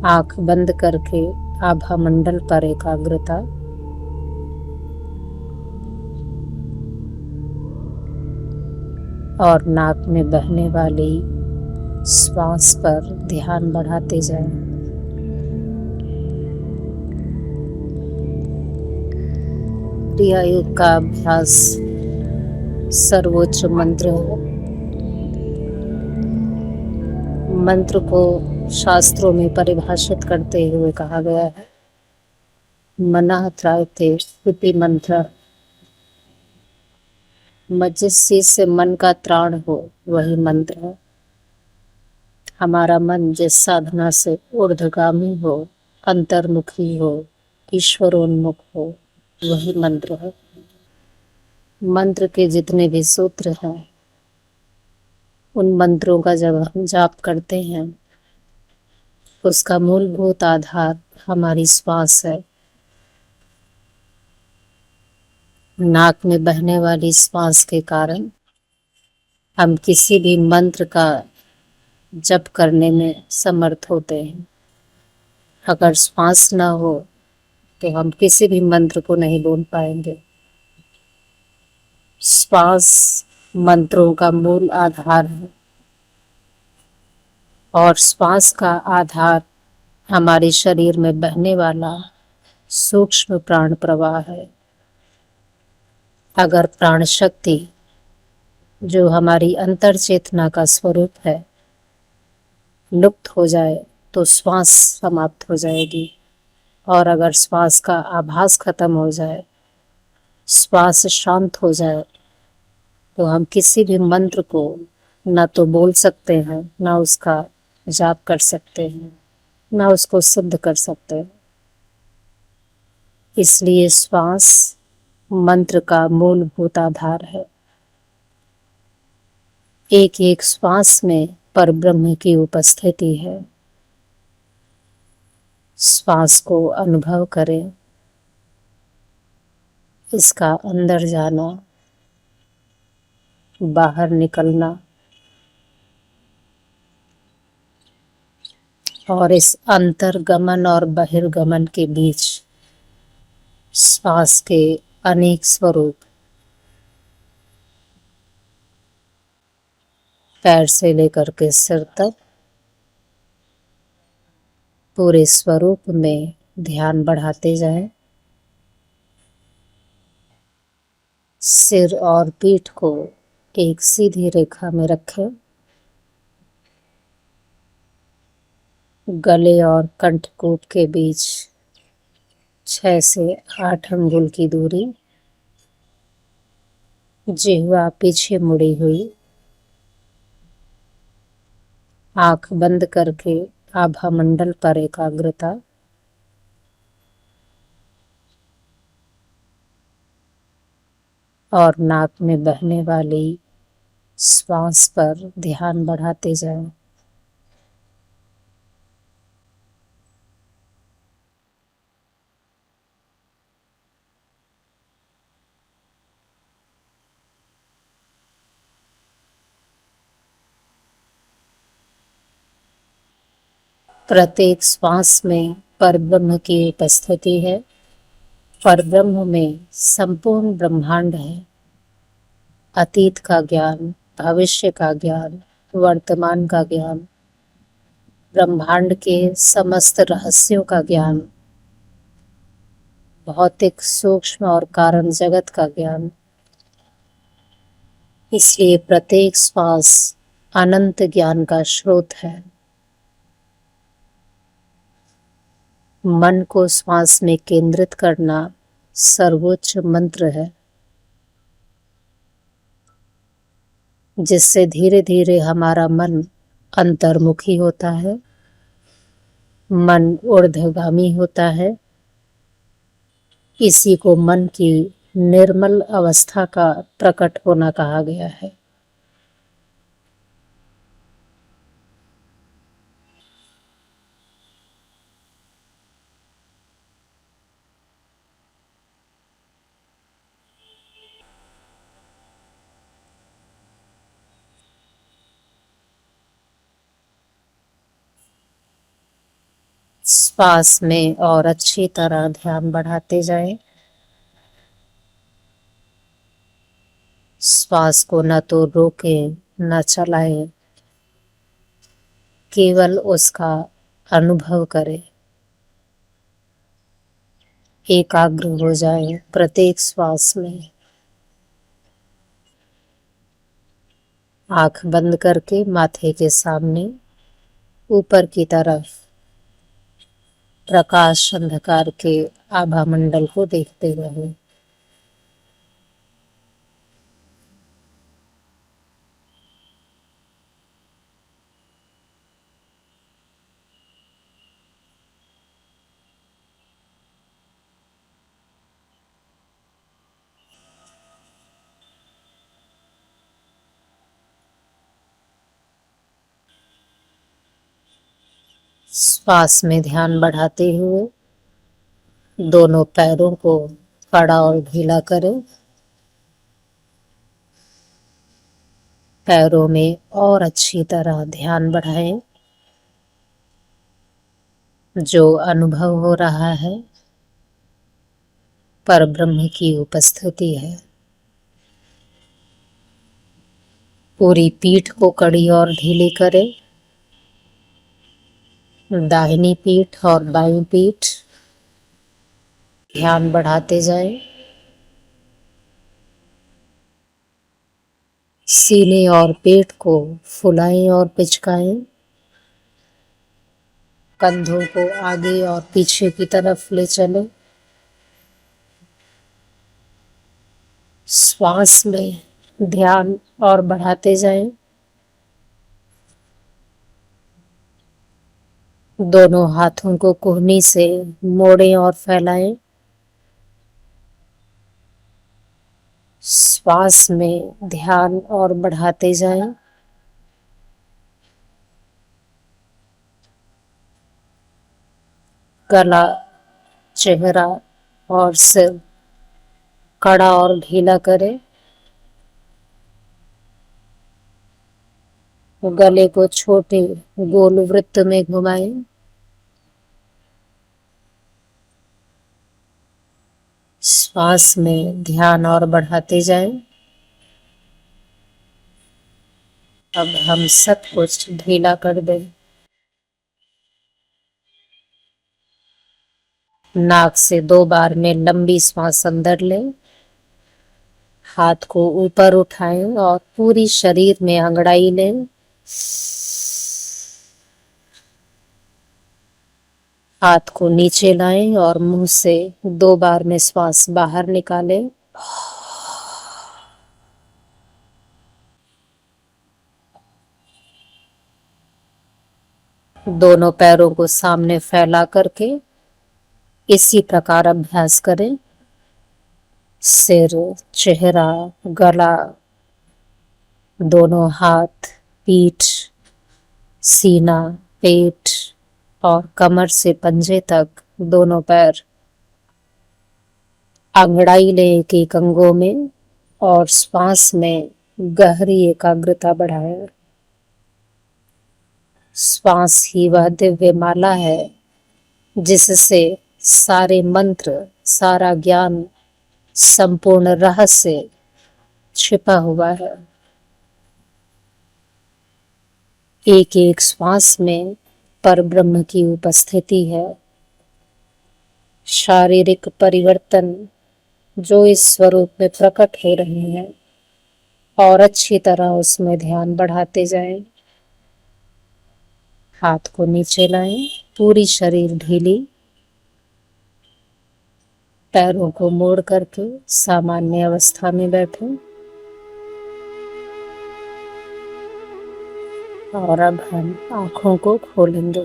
आंख बंद करके आभा मंडल पर एकाग्रता। और नाक में बहने वाली श्वास पर ध्यान बढ़ाते जाएं। क्रिया योग का अभ्यास सर्वोच्च मंत्र है। मंत्र को शास्त्रों में परिभाषित करते हुए कहा गया है, मनः त्रायते इति मंत्र। जिस चीज से मन का त्राण हो वही मंत्र है। हमारा मन जिस साधना से ऊर्ध्वगामी हो, अंतर्मुखी हो, ईश्वरोन्मुख हो, वही मंत्र है। मंत्र के जितने भी सूत्र हैं, उन मंत्रों का जब हम जाप करते हैं, उसका मूलभूत आधार हमारी श्वास है। नाक में बहने वाली श्वास के कारण हम किसी भी मंत्र का जप करने में समर्थ होते हैं। अगर श्वास ना हो तो हम किसी भी मंत्र को नहीं बोल पाएंगे। श्वास मंत्रों का मूल आधार है और श्वास का आधार हमारे शरीर में बहने वाला सूक्ष्म प्राण प्रवाह है। अगर प्राण शक्ति, जो हमारी अंतर चेतना का स्वरूप है, लुप्त हो जाए तो श्वास समाप्त हो जाएगी। और अगर श्वास का आभास खत्म हो जाए, श्वास शांत हो जाए, तो हम किसी भी मंत्र को ना तो बोल सकते हैं, ना उसका जाप कर सकते हैं, ना उसको शुद्ध कर सकते हैं। इसलिए श्वास मंत्र का मूलभूत आधार है। एक एक श्वास में परब्रह्म की उपस्थिति है। श्वास को अनुभव करें, इसका अंदर जाना, बाहर निकलना, और इस अंतर्गमन और बहिर्गमन के बीच श्वास के अनेक स्वरूप। पैर से लेकर के सिर तक पूरे स्वरूप में ध्यान बढ़ाते जाएं। सिर और पीठ को एक सीधी रेखा में रखें। गले और कंठकूप के बीच 6 से 8 अंगुल की दूरी। जिह्वा पीछे मुड़ी हुई। आंख बंद करके आभा मंडल पर एकाग्रता। और नाक में बहने वाली श्वास पर ध्यान बढ़ाते जाएं। प्रत्येक श्वास में परब्रह्म की उपस्थिति है। परब्रह्म में संपूर्ण ब्रह्मांड है। अतीत का ज्ञान, भविष्य का ज्ञान, वर्तमान का ज्ञान, ब्रह्मांड के समस्त रहस्यों का ज्ञान, भौतिक सूक्ष्म और कारण जगत का ज्ञान। इसलिए प्रत्येक श्वास अनंत ज्ञान का स्रोत है। मन को श्वास में केंद्रित करना सर्वोच्च मंत्र है, जिससे धीरे धीरे हमारा मन अंतर्मुखी होता है, मन ऊर्ध्वगामी होता है। इसी को मन की निर्मल अवस्था का प्रकट होना कहा गया है। श्वास में और अच्छी तरह ध्यान बढ़ाते जाएं। श्वास को न तो रोकें न चलाएं, केवल उसका अनुभव करें। एकाग्र हो जाएं प्रत्येक श्वास में। आंख बंद करके माथे के सामने ऊपर की तरफ प्रकाश अंधकार के आभा मंडल को देखते रहे। श्वास में ध्यान बढ़ाते हुए दोनों पैरों को कड़ा और ढीला करें। पैरों में और अच्छी तरह ध्यान बढ़ाएं। जो अनुभव हो रहा है परब्रह्म की उपस्थिति है। पूरी पीठ को कड़ी और ढीली करें। दाहिनी पीठ और बाईं पीठ ध्यान बढ़ाते जाएं। सीने और पेट को फुलाएं और पिचकाएं। कंधों को आगे और पीछे की तरफ ले चलें। श्वास में ध्यान और बढ़ाते जाएं। दोनों हाथों को कोहनी से मोड़ें और फैलाएं। श्वास में ध्यान और बढ़ाते जाएं। गला, चेहरा और सिर कड़ा और ढीला करें। गले को छोटे गोल वृत्त में घुमाएं। श्वास में ध्यान और बढ़ाते जाएं। अब हम सब कुछ ढीला कर दें। नाक से 2 बार में लंबी सांस अंदर लें। हाथ को ऊपर उठाएं और पूरी शरीर में अंगड़ाई लें। हाथ को नीचे लाएं और मुंह से 2 बार में श्वास बाहर निकालें। दोनों पैरों को सामने फैला करके इसी प्रकार अभ्यास करें। सिर, चेहरा, गला, दोनों हाथ, पीठ, सीना, पेट और कमर से पंजे तक दोनों पैर अंगड़ाई लें एक एक अंगों में और श्वास में गहरी एकाग्रता बढ़ाएं। श्वास ही वह दिव्य माला है जिससे सारे मंत्र, सारा ज्ञान, संपूर्ण रहस्य छिपा हुआ है। एक एक श्वास में परब्रह्म की उपस्थिति है। शारीरिक परिवर्तन जो इस स्वरूप में प्रकट हो रहे हैं और अच्छी तरह उसमें ध्यान बढ़ाते जाएं। हाथ को नीचे लाएं, पूरी शरीर ढीली, पैरों को मोड़ करके सामान्य अवस्था में बैठें। और अब हम आंखों को खोलेंगे।